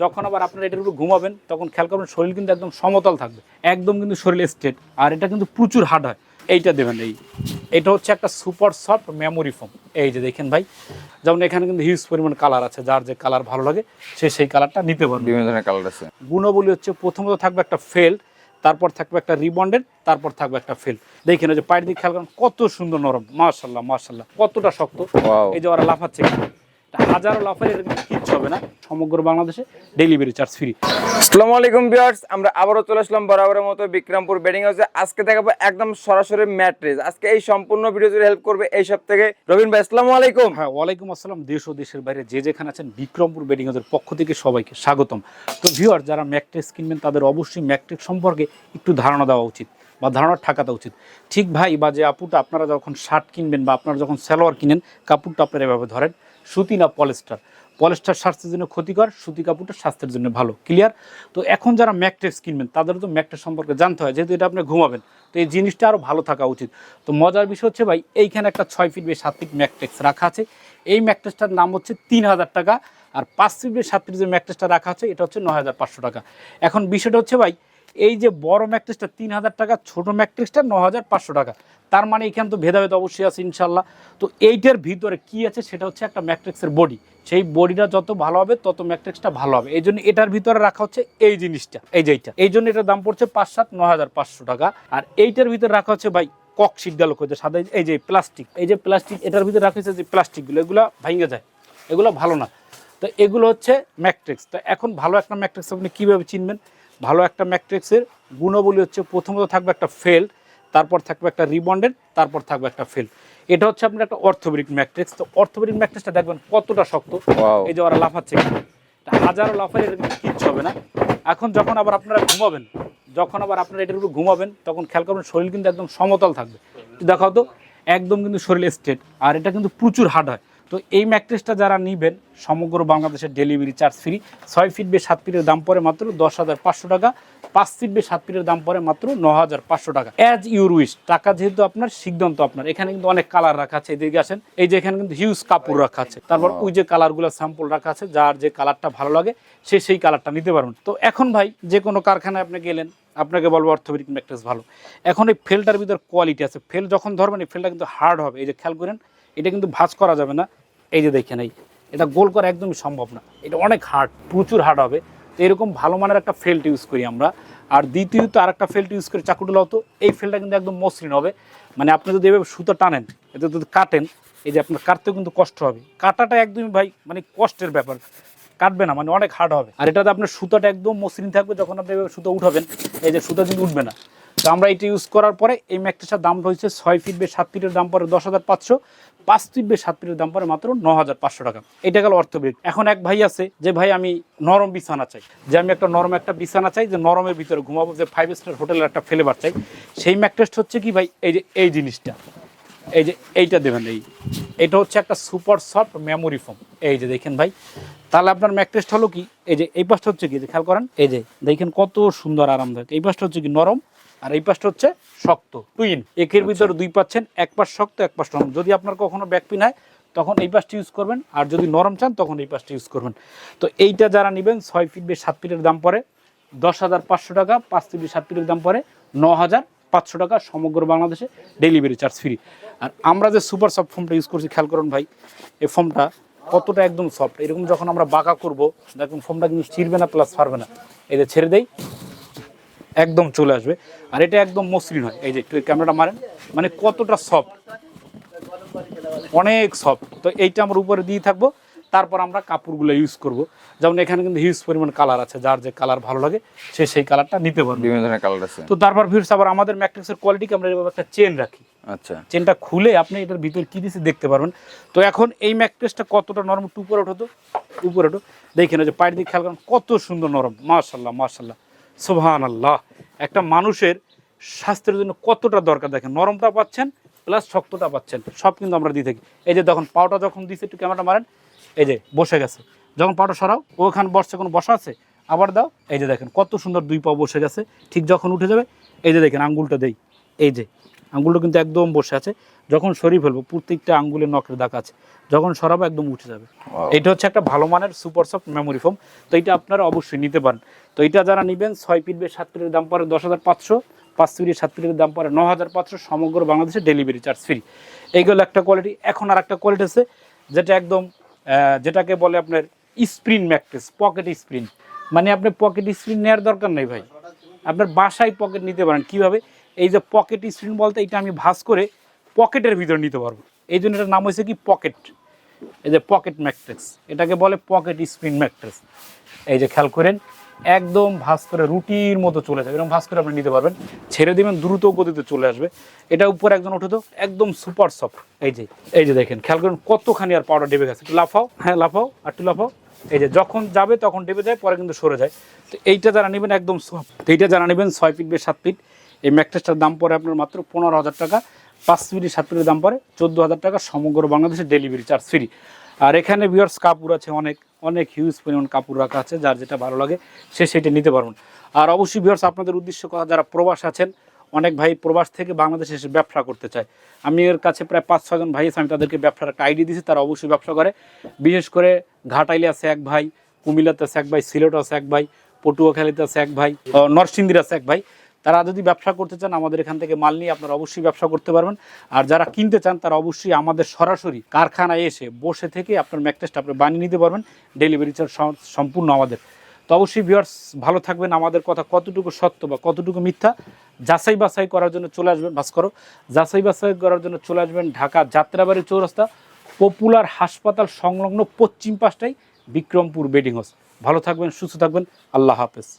যখন আবার আপনারা এটার উপর ঘুমাবেন তখন খেয়াল করবেন শরীর কিন্তু একদম সমতল থাকবে, একদম কিন্তু শরীর স্ট্রেট। আর এটা কিন্তু প্রচুর হার্ড হয়। এইটা দেবেন, এটা হচ্ছে একটা সুপার সফট মেমোরি ফোম। এই যে দেখেন ভাই, যেমন এখানে কিন্তু হিউজ পরিমাণ কালার আছে, যার যে কালার ভালো লাগে সে সেই কালারটা নিতে পারবে। বিভিন্ন ধরনের কালার আছে। গুণাবলী হচ্ছে প্রথমত থাকবে একটা ফেল্ড, তারপর থাকবে একটা রিবন্ডেড, তারপর থাকবে একটা ফেল্ড। দেখেন যে পায়ের দিকে খেয়াল করেন কত সুন্দর নরম, মাশাল্লাহ মাশাল্লাহ, কতটা শক্ত। এই যে ওরা লাফাচ্ছে, হাজারো লাফালে এটা কিন্তু কিচ্ছু হবে না। সমগ্র বাংলাদেশে ডেলিভারি চার্জ ফ্রি। আসসালামু আলাইকুম ভিউয়ার্স, আমরা আবারও চলে আসলাম বরাবরের মতো বিক্রমপুর বেডিং হাউসে। আজকে দেখাবো একদম সরাসরি ম্যাট্রেস। আজকে এই সম্পূর্ণ ভিডিও জুড়ে হেল্প করবে এই সব থেকে রবিন ভাই। আসসালামু আলাইকুম। হ্যাঁ, ওয়ালাইকুম আসসালাম। দেশ ও দেশের বাইরে যে যেখানে আছেন, বিক্রমপুর বেডিং হাউসের পক্ষ থেকে সবাইকে স্বাগতম। তো ভিউয়ার, যারা ম্যাট্রেস কিনবেন তাদের অবশ্যই ম্যাট্রেস সম্পর্কে একটু ধারণা দেওয়া উচিত বা ধারণা ঠাকাতে উচিত। ঠিক ভাই বা যে আপুটা, আপনারা যখন শার্ট কিনবেন বা আপনারা যখন সালোয়ার কিনেন, কাপড়টা আপনারা এভাবে ধরেন, সুতি না পলিস্টার। পলিস্টার স্বাস্থ্যের জন্য ক্ষতিকর, সুতি কাপড়টা স্বাস্থ্যের জন্য ভালো। ক্লিয়ার? তো এখন যারা ম্যাট্রেস কিনবেন তাদেরও তো ম্যাট্রেস সম্পর্কে জানতে হয়, যেহেতু এটা আপনি ঘুমাবেন, তো এই জিনিসটা আরও ভালো থাকা উচিত। তো মজার বিষয় হচ্ছে ভাই, এইখানে একটা 6 ফিট বাই 7 ফিট ম্যাট্রেস রাখা আছে। এই ম্যাট্রেসটার নাম হচ্ছে 3000 টাকা। আর 5 ফিট বাই 7 ফিট যে ম্যাট্রেসটা রাখা আছে এটা হচ্ছে 9500 টাকা। এখন বিষয়টা হচ্ছে ভাই, এই যে বড় ম্যাট্রেসটা 3000 টাকা, ছোট ম্যাট্রেসটা 9500 টাকা। তার মানে এখানে তো ভেদাভেদ অবশ্যই আছে ইনশাল্লাহ। তো এইটার ভিতরে কি আছে সেটা হচ্ছে একটা ম্যাট্রেক্সের বডি। সেই বডিটা যত ভালো হবে তত ম্যাট্রেক্সটা ভালো হবে। এই জন্য এটার ভিতরে রাখা হচ্ছে এই জিনিসটা, এই যে এইটা। এই জন্য এটার দাম পড়ছে 5-7-9500 টাকা। আর এইটার ভিতরে রাখা হচ্ছে ভাই ককশিট গেল, সাদা এই যে প্লাস্টিক, এই যে প্লাস্টিক এটার ভিতরে রাখা হচ্ছে যে প্লাস্টিকগুলো, এগুলো ভাঙে যায়, এগুলো ভালো না। তো এগুলো হচ্ছে ম্যাট্রেক্স। তো এখন ভালো একটা ম্যাট্রেক্স আপনি কীভাবে চিনবেন? ভালো একটা ম্যাট্রেক্সের গুণাবলী হচ্ছে প্রথমত থাকবে একটা ফেল্ড, তারপর থাকবে একটা রিবন্ডেড, তারপর থাকবে একটা ফেল্ড। এটা হচ্ছে আপনার একটা অর্থোপেডিক ম্যাট্রেক্স। তো অর্থোপেডিক ম্যাট্রেক্সটা দেখবেন কতটা শক্ত। এই যে ওরা লাফাচ্ছে, হাজারো লাফালে এটা কিন্তু কিচ্ছু হবে না। এখন যখন আবার আপনারা ঘুমাবেন, যখন আবার আপনারা এটার উপর ঘুমাবেন তখন খেয়াল করবেন শরীর কিন্তু একদম সমতল থাকবে। দেখাও তো, একদম কিন্তু শরীর স্ট্রেট। আর এটা কিন্তু প্রচুর হার্ড হয়। তো এই ম্যাট্রেসটা যারা নেবেন, সমগ্র বাংলাদেশের delivery charge free. 6 feet by 7 ফিটের দাম পড়ে মাত্র 10,500 টাকা। 5 ফিট বাই 7 ফিটের দাম পড়ে মাত্র 9,500 টাকা। অ্যাজ ইউর উইশ, টাকা যেহেতু আপনার, সিদ্ধান্ত আপনার। এখানে কিন্তু অনেক কালার রাখা আছে, এদিকে আসেন, এই যে এখানে কিন্তু হিউজ কাপড় রাখা আছে। তারপর ওই যে কালারগুলো স্যাম্পল রাখা আছে, যার যে কালারটা ভালো লাগে সে সেই কালারটা নিতে পারবেন। তো এখন ভাই, যে কোনো কারখানায় আপনি গেলেন, আপনাকে বলবো অর্থোপেডিক ম্যাট্রেস ভালো। এখন এই ফেলটার ভিতর কোয়ালিটি আছে। ফেল যখন ধরবেন এই ফেলটা কিন্তু হার্ড হবে। এই যে খেয়াল করেন, এটা কিন্তু ভাঁজ করা যাবে না। এই যে দেখেন, এটা গোল করা একদমই সম্ভব না, এটা অনেক হার্ড, প্রচুর হার্ড হবে। তো এরকম ভালো মানের একটা ফেল্ট ইউজ করি আমরা। আর দ্বিতীয়ত আর একটা ফেল্ট ইউজ করি চাকুটুলাও। তো এই ফেলটা কিন্তু একদম মসৃণ হবে। মানে আপনি যদি এভাবে সুতো টানেন, এতে যদি কাটেন, এই যে আপনার কাটতেও কিন্তু কষ্ট হবে। কাটাটা একদমই ভাই মানে কষ্টের ব্যাপার, কাটবে না, মানে অনেক হার্ড হবে। আর এটাতে আপনার সুতোটা একদম মসৃণ থাকবে। যখন আপনি এভাবে সুতো উঠাবেন, এই যে সুতো কিন্তু উঠবে না। তো আমরা এটা ইউজ করার পরে এই ম্যাট্রেসটার দাম রয়েছে 6 ফিট বাই 7 ফিটের দাম পড়ে 10,500। 5 ফিট বাই 7 ফিটের দাম পড়ে মাত্র 9,500 টাকা। এটা গেল অর্থোপেডিক। এখন এক ভাই আছে যে ভাই আমি নরম বিছানা চাই, যে আমি একটা নরম একটা বিছানা চাই, যে নরমের ভিতরে ঘুমাবো, যে 5 স্টার হোটেলের একটা ফ্লেভার চাই। সেই ম্যাট্রেসটা হচ্ছে কি ভাই, এই যে এই জিনিসটা, এই যে এইটা দেবেন। এটা হচ্ছে একটা সুপার সফট মেমোরি ফোম। এই যে দেখেন ভাই, তাহলে আপনার ম্যাট্রেসটা হলো কি, এই যে এই পাশটা হচ্ছে কি, যে খেয়াল করেন, এই যে দেখেন কত সুন্দর আরামদায়ক। এই পাশটা হচ্ছে কি নরম, আর এই পাশটা হচ্ছে শক্ত। টুইন, একের ভিতরে দুই পাচ্ছেন, এক পাশ শক্ত এক পাশ নরম। যদি আপনার কখনো ব্যাক পেইন হয় তখন এই পাশটা ইউজ করবেন, আর যদি নরম চান তখন এই পাশটা ইউজ করবেন। তো এইটা যারা নেবেন, 6 ফিট বাই 7 ফিটের দাম পড়ে 10,500 টাকা। 5 ফিট বাই 7 ফিটের দাম পড়ে 9,500 টাকা। সমগ্র বাংলাদেশে ডেলিভারি চার্জ ফ্রি। আর আমরা যে সুপার সফট ফোমটা ইউজ করছি, খেয়াল করুন ভাই, এই ফোমটা কতটা একদম সফট। এরকম যখন আমরা বাঁকা করবো, দেখুন ফোমটা কিন্তু ছিঁড়বে না, প্লাস ফারবে না। এই যে ছেড়ে দেই, একদম চলে আসবে। আর এটা একদম মসৃণ হয়। এই যে একটু ক্যামেরাটা মারেন, মানে কতটা সফট, অনেক সফট। তো এইটা আমরা উপরে দিয়ে থাকবো, তারপর আমরা কাপড়গুলো ইউজ করব। যেমন এখানে কিন্তু হিউজ পরিমাণ কালার আছে, যার যে কালার ভালো লাগে সে সেই কালারটা নিতে পারবে। বিভিন্ন ধরনের কালার আছে। তো তারপর ভিউয়ার্স, আবার আমাদের ম্যাট্রেক্সের কোয়ালিটিকে আমরা এভাবে একটা চেন রাখি। আচ্ছা, চেনটা খুলে আপনি এটার ভিতরে কি দিচ্ছে দেখতে পারবেন। তো এখন এই ম্যাট্রেসটা কতটা নরম, একটু উপরে ওঠো তো, উপরে ওঠো, দেখেন যে পায়ের দিকে খেয়াল করেন কত সুন্দর নরম, মাশাল্লাহ মাশাল্লাহ, সুবহানাল্লাহ। একটা মানুষের স্বাস্থ্যের জন্য কতটা দরকার, দেখেন নরমটা পাচ্ছেন প্লাস শক্তটা পাচ্ছেন, সব কিন্তু আমরা দিয়ে থাকি। এই যে দেখুন পাউটা যখন দিচ্ছে, একটু ক্যামেরাটা মারেন, এই যে বসে গেছে, যখন পাউটা সরাও ওখানে বসছে, কোনো বসা আছে, আবার দাও, এই যে দেখেন কত সুন্দর দুই পা বসে গেছে। ঠিক যখন উঠে যাবে, এই যে দেখেন আঙ্গুলটা দেই, এই যে আঙ্গুলটা কিন্তু একদম বসে আছে। যখন সরিয়ে ফেলবো প্রত্যেকটা আঙ্গুলের নখের দাগ আছে, যখন সরাবো একদম উঠে যাবে। এটা হচ্ছে একটা ভালো মানের সুপার সফট মেমোরি ফোম। তো এটা আপনারা অবশ্যই নিতে পারেন। তো এটা যারা নেবেন 6 ফিট বাই 7 ফিটের দাম পড়ে 10,500, 5 ফিট 7 ফিটের দাম পড়ে 9,500, সমগ্র বাংলাদেশে ডেলিভারি চার্জ ফ্রি। এইগুলো একটা কোয়ালিটি। এখন আর একটা কোয়ালিটি আছে যেটা একদম যেটাকে বলে আপনার স্প্রিন ম্যাট্রেস, পকেট স্প্রিন। মানে আপনি পকেট স্প্রিন নেওয়ার দরকার নেই ভাই, আপনার বাসায় পকেট নিতে পারেন। কিভাবে? এই যে পকেট স্প্রিন বলতে এটা আমি ভাঁজ করে পকেটের ভিতরে নিতে পারবো, এই জন্য এটার নাম হয়েছে কি পকেট। এই যে পকেট ম্যাট্রেস, এটাকে বলে পকেট স্প্রিন ম্যাট্রেস। এই যে খেয়াল করেন, একদম ভাঁজ করে রুটির মতো চলে যাবে, এরকম ভাঁজ করে আপনি নিতে পারবেন। ছেড়ে দিবেন দ্রুত গতিতে চলে আসবে। এটা উপরে একজন উঠে তো একদম সুপার সফট। এই যে দেখেন, খেয়াল করেন কতখানি আর পাউডার ডেবে গেছে। একটু লাফাও, হ্যাঁ লাফাও, আর একটু লাফাও। এই যে যখন যাবে তখন ডেবে যায়, পরে কিন্তু সরে যায়। তো এইটা যারা নেবেন একদম সফট। তো এইটা যারা নেবেন 6 ফিট বাই 7 ফিট, এই ম্যাট্রেসটার দাম পড়ে আপনার মাত্র 15,000 টাকা। 5 ফিট 7 ফিটের দাম পড়ে 14,000 টাকা, সমগ্র বাংলাদেশে ডেলিভারি চার্জ ফ্রি। আর এখানে ভিউয়ার্স কাপড় আছে অনেক অনেক হিউজ পরিমাণ কাপড় রাখা আছে, যার যেটা ভালো লাগে সে সেটা নিতে পারবেন। আর অবশ্যই ভিউয়ার্স আপনাদের উদ্দেশ্য কথা, যারা প্রবাস আছেন, অনেক ভাই প্রবাস থেকে বাংলাদেশে এসে ব্যবসা করতে চায়। আমি এর কাছে প্রায় 5-6 জন ভাই আছে, আমি তাদেরকে ব্যবসার একটা আইডিয়া দিয়েছি, তারা অবশ্যই ব্যবসা করে। বিশেষ করে ঘাটাইলে আছে এক ভাই, কুমিল্লাতে আছে এক ভাই, সিলেটে আছে এক ভাই, পটুয়াখালীতে আছে এক ভাই, নরসিংদীর আছে এক ভাই। তারা যদি ব্যবসা করতে চান আমাদের এখান থেকে মাল নিয়ে আপনারা অবশ্যই ব্যবসা করতে পারবেন। আর যারা কিনতে চান তারা অবশ্যই আমাদের সরাসরি কারখানায় এসে বসে থেকে আপনার ম্যাট্রেসটা আপনি বানিয়ে নিতে পারবেন। ডেলিভারি চার্জ সম্পূর্ণ আমাদের। তো অবশ্যই ভিউয়ার্স ভালো থাকবেন। আমাদের কথা কতটুকু সত্য বা কতটুকু মিথ্যা যাচাই বাছাই করার জন্য চলে আসবেন, ভাস্কর যাচাই বাছাই করার জন্য চলে আসবেন ঢাকা যাত্রাবাড়ি চৌরাস্তা পপুলার হাসপাতাল সংলগ্ন পশ্চিম পাশটাই বিক্রমপুর বেডিং হাউস। ভালো থাকবেন, সুস্থ থাকবেন, আল্লাহ হাফেজ।